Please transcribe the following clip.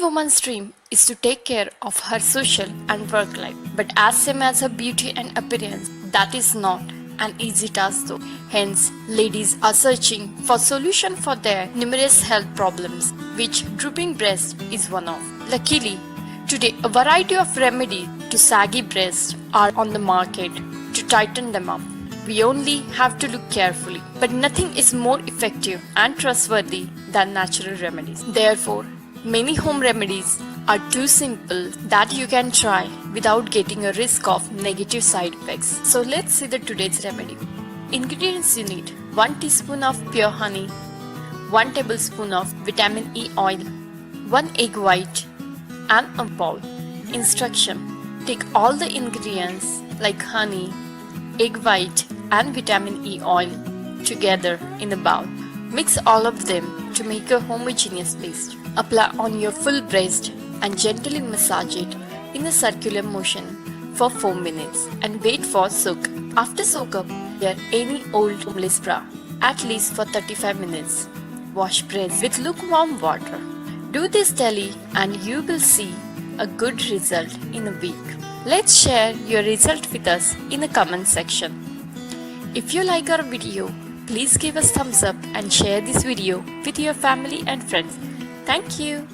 woman's dream is to take care of her social and work life, but as same as her beauty and appearance, that is not an easy task though. Hence, ladies are searching for solution for their numerous health problems, which drooping breast is one of. Luckily, today a variety of remedies to saggy breasts are on the market to tighten them up. We only have to look carefully, but nothing is more effective and trustworthy than natural remedies. Therefore, many home remedies are too simple that you can try without getting a risk of negative side effects. So let's see the today's remedy. Ingredients you need: 1 teaspoon of pure honey, 1 tablespoon of vitamin E oil, 1 egg white and a bowl. Instruction: take all the ingredients like honey, egg white and vitamin E oil together in a bowl. Mix all of them to make a homogeneous paste. Apply on your full breast and gently massage it in a circular motion for 4 minutes and wait for soak. After soak up, wear any old homeless bra at least for 35 minutes. Wash breast with lukewarm water. Do this daily and you will see a good result in a week. Let's share your result with us in the comment section. If you like our video, please give us thumbs up and share this video with your family and friends. Thank you.